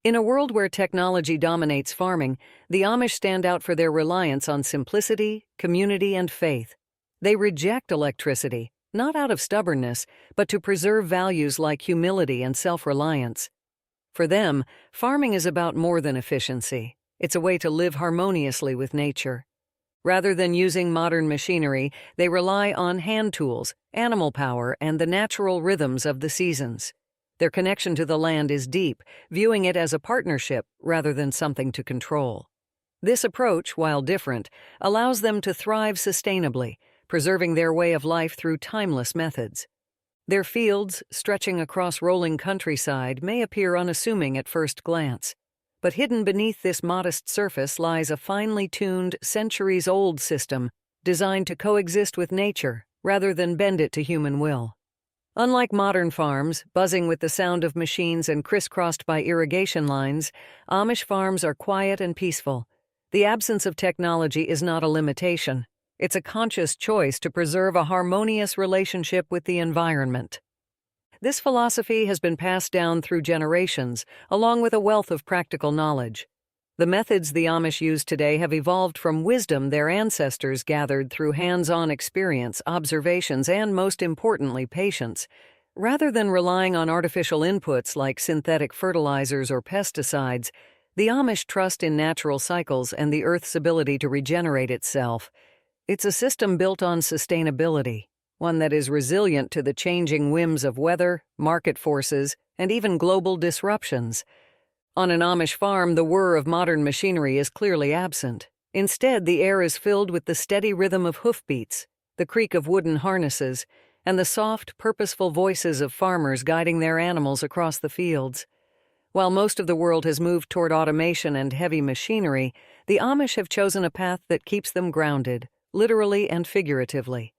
In a world where technology dominates farming, the Amish stand out for their reliance on simplicity, community, and faith. They reject electricity, not out of stubbornness, but to preserve values like humility and self-reliance. For them, farming is about more than efficiency. It's a way to live harmoniously with nature. Rather than using modern machinery, they rely on hand tools, animal power, and the natural rhythms of the seasons. Their connection to the land is deep, viewing it as a partnership rather than something to control. This approach, while different, allows them to thrive sustainably, preserving their way of life through timeless methods. Their fields, stretching across rolling countryside, may appear unassuming at first glance. But hidden beneath this modest surface lies a finely tuned, centuries-old system designed to coexist with nature rather than bend it to human will. Unlike modern farms, buzzing with the sound of machines and crisscrossed by irrigation lines, Amish farms are quiet and peaceful. The absence of technology is not a limitation. It's a conscious choice to preserve a harmonious relationship with the environment. This philosophy has been passed down through generations, along with a wealth of practical knowledge. The methods the Amish use today have evolved from wisdom their ancestors gathered through hands-on experience, observations, and, most importantly, patience. Rather than relying on artificial inputs like synthetic fertilizers or pesticides, the Amish trust in natural cycles and the Earth's ability to regenerate itself. It's a system built on sustainability, one that is resilient to the changing whims of weather, market forces, and even global disruptions. On an Amish farm, the whir of modern machinery is clearly absent. Instead, the air is filled with the steady rhythm of hoofbeats, the creak of wooden harnesses, and the soft, purposeful voices of farmers guiding their animals across the fields. While most of the world has moved toward automation and heavy machinery, the Amish have chosen a path that keeps them grounded, literally and figuratively.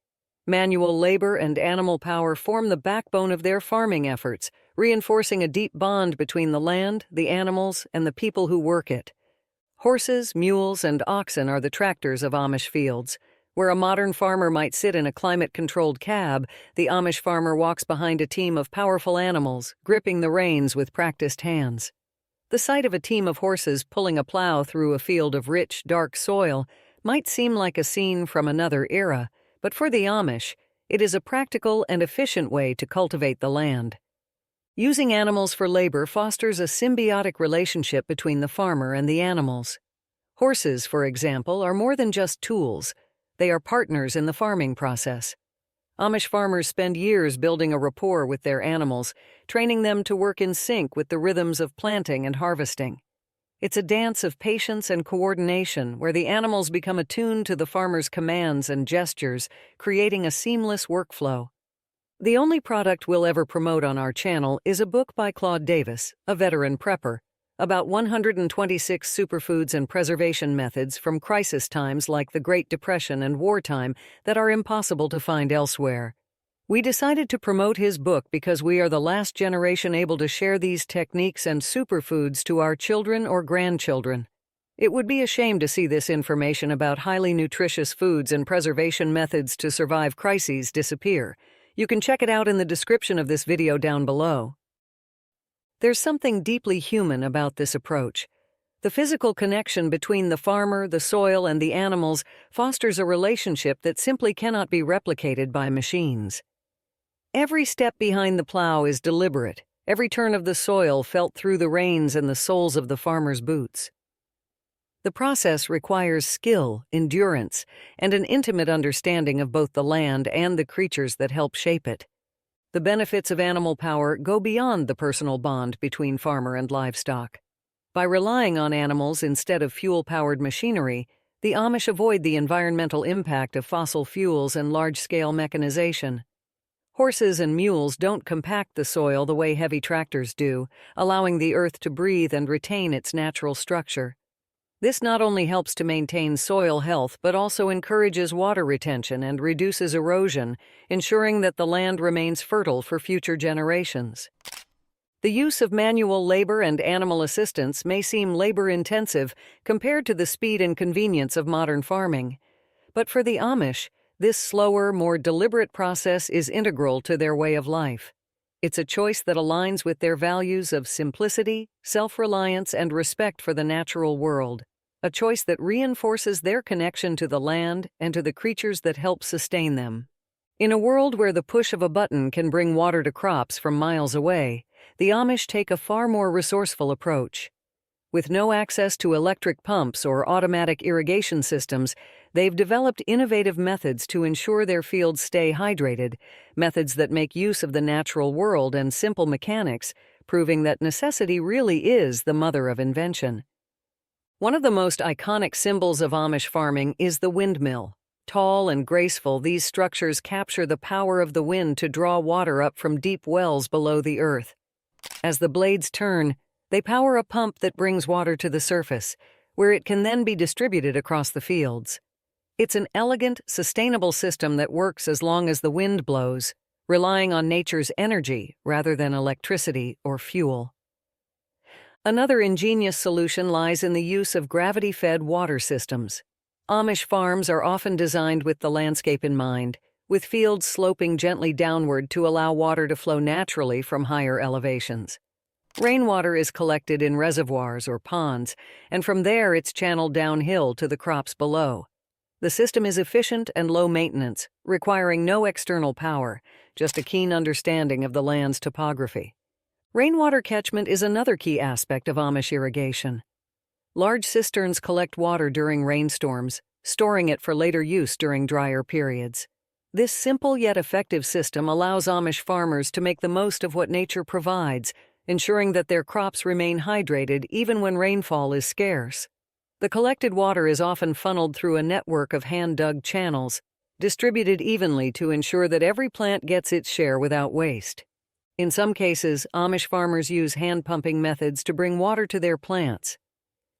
Manual labor and animal power form the backbone of their farming efforts, reinforcing a deep bond between the land, the animals, and the people who work it. Horses, mules, and oxen are the tractors of Amish fields. Where a modern farmer might sit in a climate-controlled cab, the Amish farmer walks behind a team of powerful animals, gripping the reins with practiced hands. The sight of a team of horses pulling a plow through a field of rich, dark soil might seem like a scene from another era, but for the Amish, it is a practical and efficient way to cultivate the land. Using animals for labor fosters a symbiotic relationship between the farmer and the animals. Horses, for example, are more than just tools. They are partners in the farming process. Amish farmers spend years building a rapport with their animals, training them to work in sync with the rhythms of planting and harvesting. It's a dance of patience and coordination where the animals become attuned to the farmer's commands and gestures, creating a seamless workflow. The only product we'll ever promote on our channel is a book by Claude Davis, a veteran prepper, about 126 superfoods and preservation methods from crisis times like the Great Depression and wartime that are impossible to find elsewhere. We decided to promote his book because we are the last generation able to share these techniques and superfoods to our children or grandchildren. It would be a shame to see this information about highly nutritious foods and preservation methods to survive crises disappear. You can check it out in the description of this video down below. There's something deeply human about this approach. The physical connection between the farmer, the soil, and the animals fosters a relationship that simply cannot be replicated by machines. Every step behind the plow is deliberate, every turn of the soil felt through the reins and the soles of the farmer's boots. The process requires skill, endurance, and an intimate understanding of both the land and the creatures that help shape it. The benefits of animal power go beyond the personal bond between farmer and livestock. By relying on animals instead of fuel-powered machinery, the Amish avoid the environmental impact of fossil fuels and large-scale mechanization. Horses and mules don't compact the soil the way heavy tractors do, allowing the earth to breathe and retain its natural structure. This not only helps to maintain soil health but also encourages water retention and reduces erosion, ensuring that the land remains fertile for future generations. The use of manual labor and animal assistance may seem labor-intensive compared to the speed and convenience of modern farming. But for the Amish, this slower, more deliberate process is integral to their way of life. It's a choice that aligns with their values of simplicity, self-reliance, and respect for the natural world. A choice that reinforces their connection to the land and to the creatures that help sustain them. In a world where the push of a button can bring water to crops from miles away, the Amish take a far more resourceful approach. With no access to electric pumps or automatic irrigation systems, they've developed innovative methods to ensure their fields stay hydrated, methods that make use of the natural world and simple mechanics, proving that necessity really is the mother of invention. One of the most iconic symbols of Amish farming is the windmill. Tall and graceful, these structures capture the power of the wind to draw water up from deep wells below the earth. As the blades turn, they power a pump that brings water to the surface, where it can then be distributed across the fields. It's an elegant, sustainable system that works as long as the wind blows, relying on nature's energy rather than electricity or fuel. Another ingenious solution lies in the use of gravity-fed water systems. Amish farms are often designed with the landscape in mind, with fields sloping gently downward to allow water to flow naturally from higher elevations. Rainwater is collected in reservoirs or ponds, and from there it's channeled downhill to the crops below. The system is efficient and low maintenance, requiring no external power, just a keen understanding of the land's topography. Rainwater catchment is another key aspect of Amish irrigation. Large cisterns collect water during rainstorms, storing it for later use during drier periods. This simple yet effective system allows Amish farmers to make the most of what nature provides, ensuring that their crops remain hydrated even when rainfall is scarce. The collected water is often funneled through a network of hand-dug channels, distributed evenly to ensure that every plant gets its share without waste. In some cases, Amish farmers use hand-pumping methods to bring water to their plants.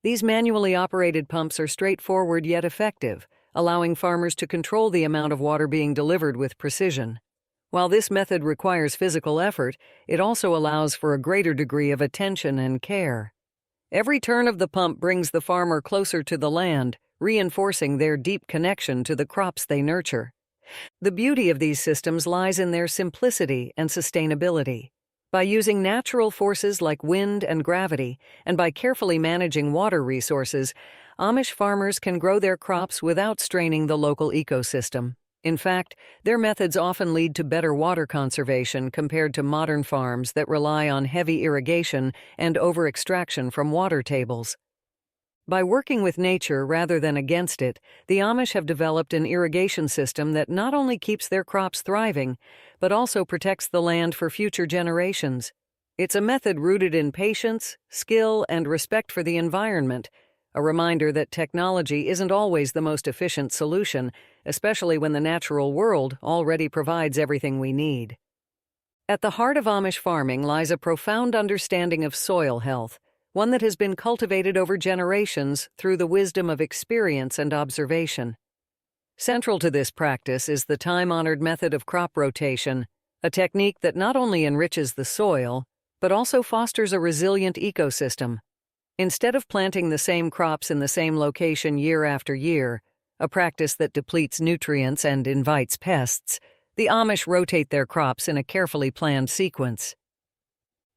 These manually operated pumps are straightforward yet effective, allowing farmers to control the amount of water being delivered with precision. While this method requires physical effort, it also allows for a greater degree of attention and care. Every turn of the pump brings the farmer closer to the land, reinforcing their deep connection to the crops they nurture. The beauty of these systems lies in their simplicity and sustainability. By using natural forces like wind and gravity, and by carefully managing water resources, Amish farmers can grow their crops without straining the local ecosystem. In fact, their methods often lead to better water conservation compared to modern farms that rely on heavy irrigation and over-extraction from water tables. By working with nature rather than against it, the Amish have developed an irrigation system that not only keeps their crops thriving, but also protects the land for future generations. It's a method rooted in patience, skill, and respect for the environment, a reminder that technology isn't always the most efficient solution, especially when the natural world already provides everything we need. At the heart of Amish farming lies a profound understanding of soil health, one that has been cultivated over generations through the wisdom of experience and observation. Central to this practice is the time-honored method of crop rotation, a technique that not only enriches the soil, but also fosters a resilient ecosystem. Instead of planting the same crops in the same location year after year, a practice that depletes nutrients and invites pests, the Amish rotate their crops in a carefully planned sequence.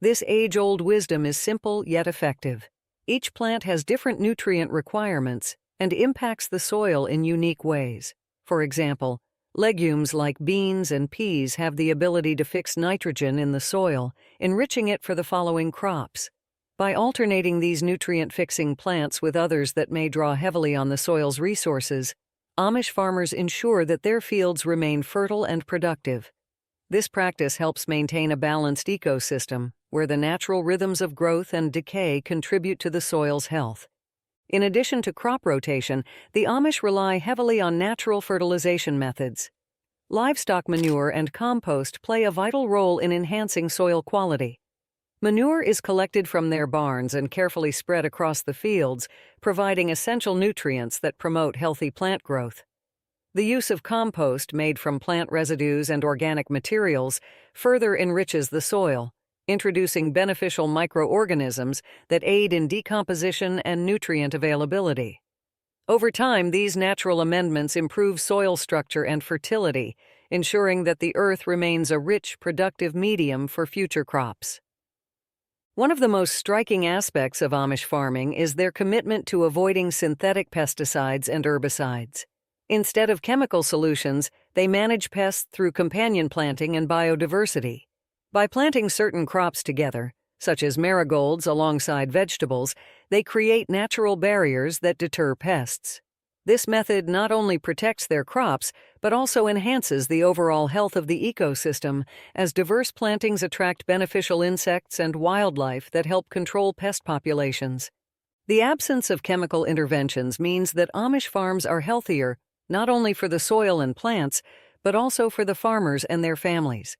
This age-old wisdom is simple yet effective. Each plant has different nutrient requirements and impacts the soil in unique ways. For example, legumes like beans and peas have the ability to fix nitrogen in the soil, enriching it for the following crops. By alternating these nutrient-fixing plants with others that may draw heavily on the soil's resources, Amish farmers ensure that their fields remain fertile and productive. This practice helps maintain a balanced ecosystem, where the natural rhythms of growth and decay contribute to the soil's health. In addition to crop rotation, the Amish rely heavily on natural fertilization methods. Livestock manure and compost play a vital role in enhancing soil quality. Manure is collected from their barns and carefully spread across the fields, providing essential nutrients that promote healthy plant growth. The use of compost made from plant residues and organic materials further enriches the soil, introducing beneficial microorganisms that aid in decomposition and nutrient availability. Over time, these natural amendments improve soil structure and fertility, ensuring that the earth remains a rich, productive medium for future crops. One of the most striking aspects of Amish farming is their commitment to avoiding synthetic pesticides and herbicides. Instead of chemical solutions, they manage pests through companion planting and biodiversity. By planting certain crops together, such as marigolds alongside vegetables, they create natural barriers that deter pests. This method not only protects their crops, but also enhances the overall health of the ecosystem, as diverse plantings attract beneficial insects and wildlife that help control pest populations. The absence of chemical interventions means that Amish farms are healthier, not only for the soil and plants, but also for the farmers and their families.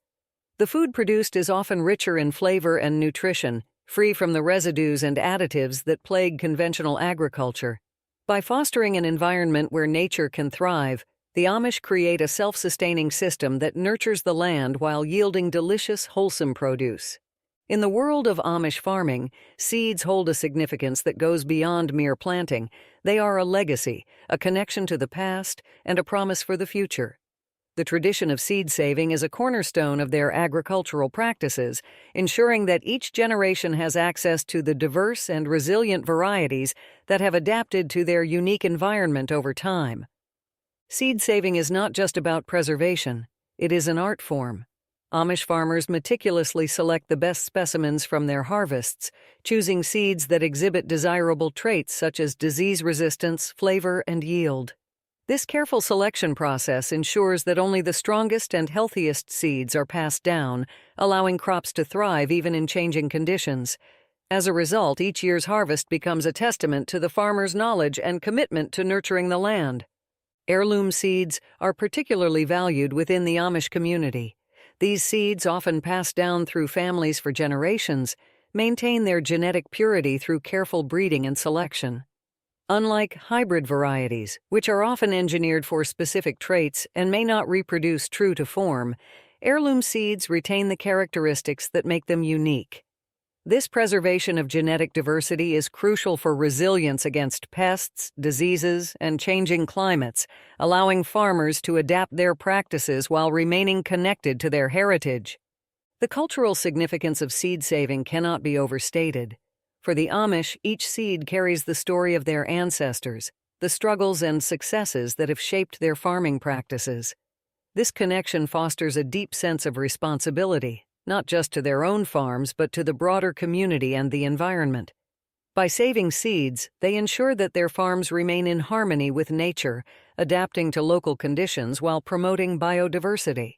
The food produced is often richer in flavor and nutrition, free from the residues and additives that plague conventional agriculture. By fostering an environment where nature can thrive, the Amish create a self-sustaining system that nurtures the land while yielding delicious, wholesome produce. In the world of Amish farming, seeds hold a significance that goes beyond mere planting. They are a legacy, a connection to the past, and a promise for the future. The tradition of seed saving is a cornerstone of their agricultural practices, ensuring that each generation has access to the diverse and resilient varieties that have adapted to their unique environment over time. Seed saving is not just about preservation, it is an art form. Amish farmers meticulously select the best specimens from their harvests, choosing seeds that exhibit desirable traits such as disease resistance, flavor, and yield. This careful selection process ensures that only the strongest and healthiest seeds are passed down, allowing crops to thrive even in changing conditions. As a result, each year's harvest becomes a testament to the farmer's knowledge and commitment to nurturing the land. Heirloom seeds are particularly valued within the Amish community. These seeds, often passed down through families for generations, maintain their genetic purity through careful breeding and selection. Unlike hybrid varieties, which are often engineered for specific traits and may not reproduce true to form, heirloom seeds retain the characteristics that make them unique. This preservation of genetic diversity is crucial for resilience against pests, diseases, and changing climates, allowing farmers to adapt their practices while remaining connected to their heritage. The cultural significance of seed saving cannot be overstated. For the Amish, each seed carries the story of their ancestors, the struggles and successes that have shaped their farming practices. This connection fosters a deep sense of responsibility, not just to their own farms but to the broader community and the environment. By saving seeds, they ensure that their farms remain in harmony with nature, adapting to local conditions while promoting biodiversity.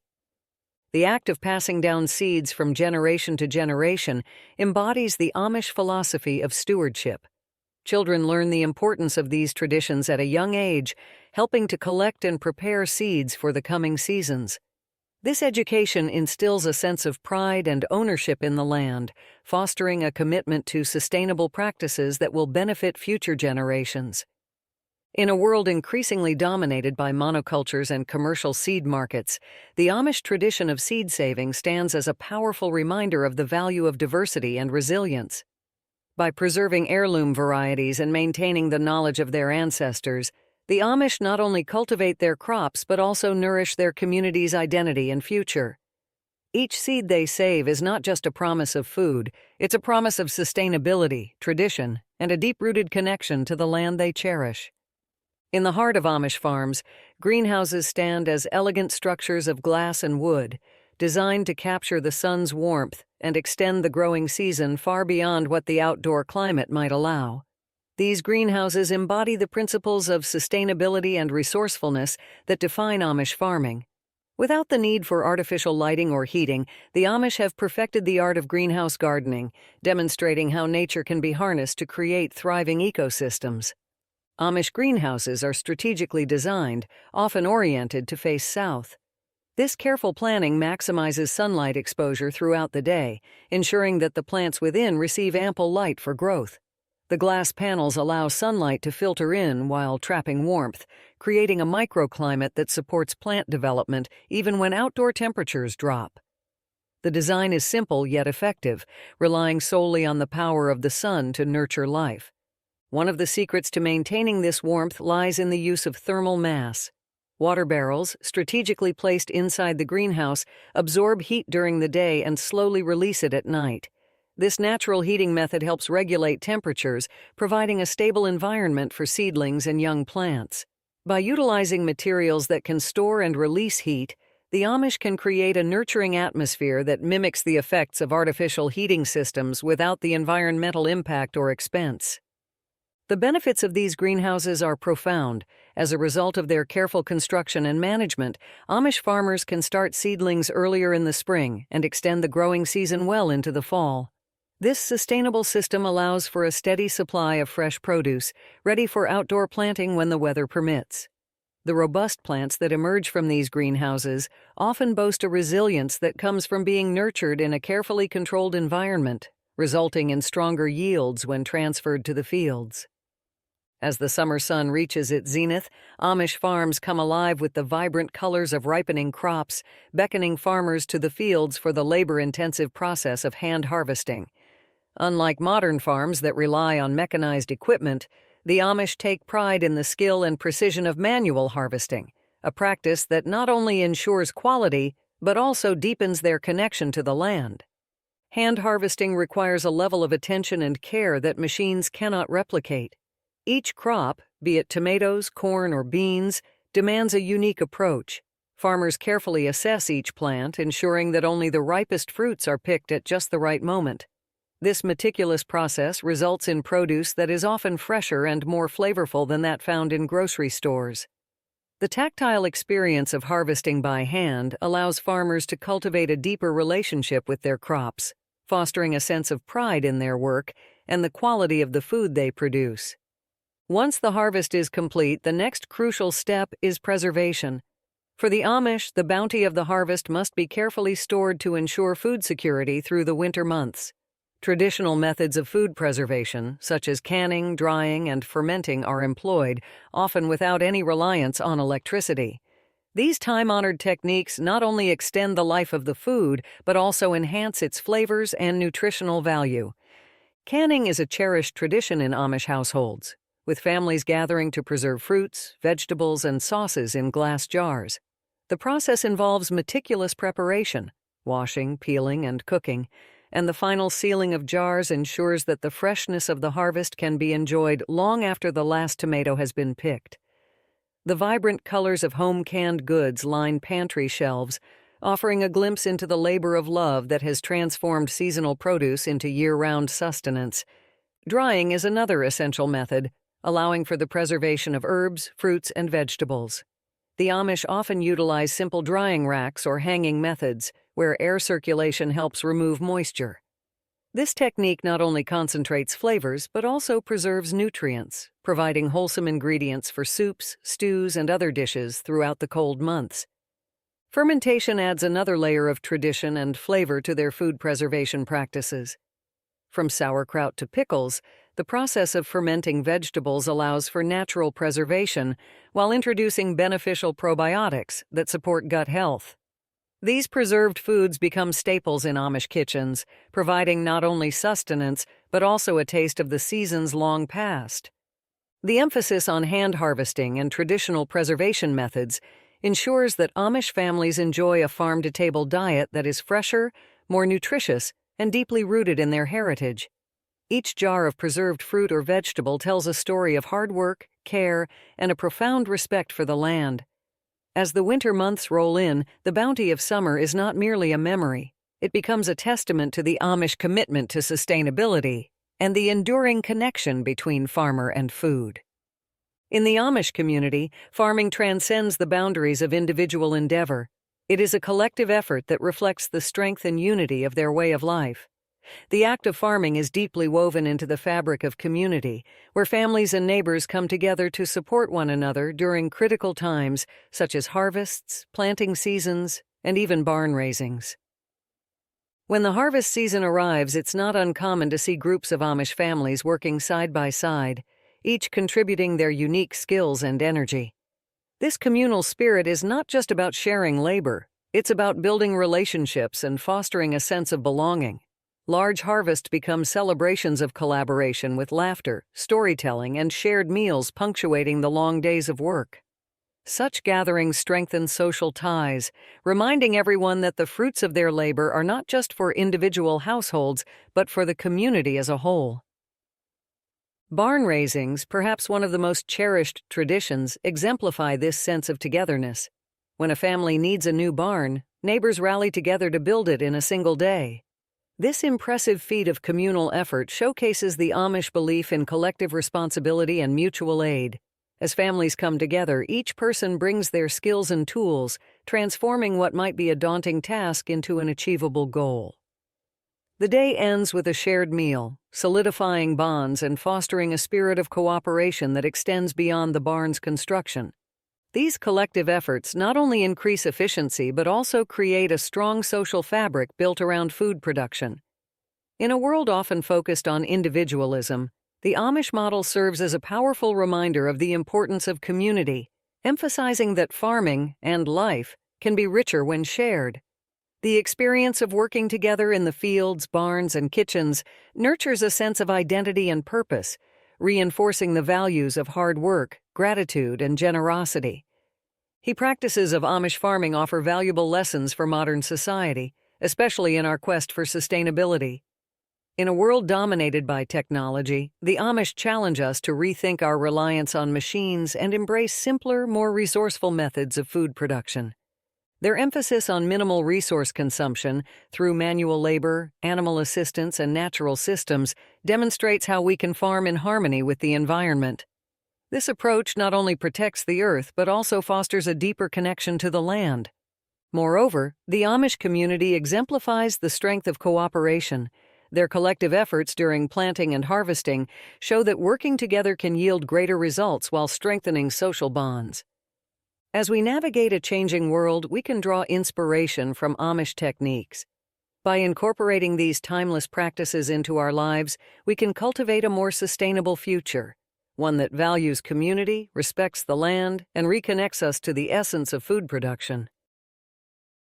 The act of passing down seeds from generation to generation embodies the Amish philosophy of stewardship. Children learn the importance of these traditions at a young age, helping to collect and prepare seeds for the coming seasons. This education instills a sense of pride and ownership in the land, fostering a commitment to sustainable practices that will benefit future generations. In a world increasingly dominated by monocultures and commercial seed markets, the Amish tradition of seed saving stands as a powerful reminder of the value of diversity and resilience. By preserving heirloom varieties and maintaining the knowledge of their ancestors, the Amish not only cultivate their crops but also nourish their community's identity and future. Each seed they save is not just a promise of food, it's a promise of sustainability, tradition, and a deep-rooted connection to the land they cherish. In the heart of Amish farms, greenhouses stand as elegant structures of glass and wood, designed to capture the sun's warmth and extend the growing season far beyond what the outdoor climate might allow. These greenhouses embody the principles of sustainability and resourcefulness that define Amish farming. Without the need for artificial lighting or heating, the Amish have perfected the art of greenhouse gardening, demonstrating how nature can be harnessed to create thriving ecosystems. Amish greenhouses are strategically designed, often oriented to face south. This careful planning maximizes sunlight exposure throughout the day, ensuring that the plants within receive ample light for growth. The glass panels allow sunlight to filter in while trapping warmth, creating a microclimate that supports plant development even when outdoor temperatures drop. The design is simple yet effective, relying solely on the power of the sun to nurture life. One of the secrets to maintaining this warmth lies in the use of thermal mass. Water barrels, strategically placed inside the greenhouse, absorb heat during the day and slowly release it at night. This natural heating method helps regulate temperatures, providing a stable environment for seedlings and young plants. By utilizing materials that can store and release heat, the Amish can create a nurturing atmosphere that mimics the effects of artificial heating systems without the environmental impact or expense. The benefits of these greenhouses are profound. As a result of their careful construction and management, Amish farmers can start seedlings earlier in the spring and extend the growing season well into the fall. This sustainable system allows for a steady supply of fresh produce, ready for outdoor planting when the weather permits. The robust plants that emerge from these greenhouses often boast a resilience that comes from being nurtured in a carefully controlled environment, resulting in stronger yields when transferred to the fields. As the summer sun reaches its zenith, Amish farms come alive with the vibrant colors of ripening crops, beckoning farmers to the fields for the labor-intensive process of hand harvesting. Unlike modern farms that rely on mechanized equipment, the Amish take pride in the skill and precision of manual harvesting, a practice that not only ensures quality, but also deepens their connection to the land. Hand harvesting requires a level of attention and care that machines cannot replicate. Each crop, be it tomatoes, corn, or beans, demands a unique approach. Farmers carefully assess each plant, ensuring that only the ripest fruits are picked at just the right moment. This meticulous process results in produce that is often fresher and more flavorful than that found in grocery stores. The tactile experience of harvesting by hand allows farmers to cultivate a deeper relationship with their crops, fostering a sense of pride in their work and the quality of the food they produce. Once the harvest is complete, the next crucial step is preservation. For the Amish, the bounty of the harvest must be carefully stored to ensure food security through the winter months. Traditional methods of food preservation, such as canning, drying, and fermenting, are employed, often without any reliance on electricity. These time-honored techniques not only extend the life of the food, but also enhance its flavors and nutritional value. Canning is a cherished tradition in Amish households, with families gathering to preserve fruits, vegetables, and sauces in glass jars. The process involves meticulous preparation, washing, peeling, and cooking, and the final sealing of jars ensures that the freshness of the harvest can be enjoyed long after the last tomato has been picked. The vibrant colors of home canned goods line pantry shelves, offering a glimpse into the labor of love that has transformed seasonal produce into year-round sustenance. Drying is another essential method, allowing for the preservation of herbs, fruits, and vegetables. The Amish often utilize simple drying racks or hanging methods, where air circulation helps remove moisture. This technique not only concentrates flavors, but also preserves nutrients, providing wholesome ingredients for soups, stews, and other dishes throughout the cold months. Fermentation adds another layer of tradition and flavor to their food preservation practices. From sauerkraut to pickles, the process of fermenting vegetables allows for natural preservation while introducing beneficial probiotics that support gut health. These preserved foods become staples in Amish kitchens, providing not only sustenance but also a taste of the seasons long past. The emphasis on hand harvesting and traditional preservation methods ensures that Amish families enjoy a farm-to-table diet that is fresher, more nutritious, and deeply rooted in their heritage. Each jar of preserved fruit or vegetable tells a story of hard work, care, and a profound respect for the land. As the winter months roll in, the bounty of summer is not merely a memory. It becomes a testament to the Amish commitment to sustainability and the enduring connection between farmer and food. In the Amish community, farming transcends the boundaries of individual endeavor. It is a collective effort that reflects the strength and unity of their way of life. The act of farming is deeply woven into the fabric of community, where families and neighbors come together to support one another during critical times such as harvests, planting seasons, and even barn raisings. When the harvest season arrives, it's not uncommon to see groups of Amish families working side by side, each contributing their unique skills and energy. This communal spirit is not just about sharing labor, it's about building relationships and fostering a sense of belonging. Large harvests become celebrations of collaboration with laughter, storytelling, and shared meals punctuating the long days of work. Such gatherings strengthen social ties, reminding everyone that the fruits of their labor are not just for individual households, but for the community as a whole. Barn raisings, perhaps one of the most cherished traditions, exemplify this sense of togetherness. When a family needs a new barn, neighbors rally together to build it in a single day. This impressive feat of communal effort showcases the Amish belief in collective responsibility and mutual aid. As families come together, each person brings their skills and tools, transforming what might be a daunting task into an achievable goal. The day ends with a shared meal, solidifying bonds and fostering a spirit of cooperation that extends beyond the barn's construction. These collective efforts not only increase efficiency but also create a strong social fabric built around food production. In a world often focused on individualism, the Amish model serves as a powerful reminder of the importance of community, emphasizing that farming and life can be richer when shared. The experience of working together in the fields, barns, and kitchens nurtures a sense of identity and purpose, reinforcing the values of hard work, gratitude, and generosity. Practices of Amish farming offer valuable lessons for modern society, especially in our quest for sustainability. In a world dominated by technology, the Amish challenge us to rethink our reliance on machines and embrace simpler, more resourceful methods of food production. Their emphasis on minimal resource consumption through manual labor, animal assistance, and natural systems demonstrates how we can farm in harmony with the environment. This approach not only protects the earth but also fosters a deeper connection to the land. Moreover, the Amish community exemplifies the strength of cooperation. Their collective efforts during planting and harvesting show that working together can yield greater results while strengthening social bonds. As we navigate a changing world, we can draw inspiration from Amish techniques. By incorporating these timeless practices into our lives, we can cultivate a more sustainable future, one that values community, respects the land, and reconnects us to the essence of food production.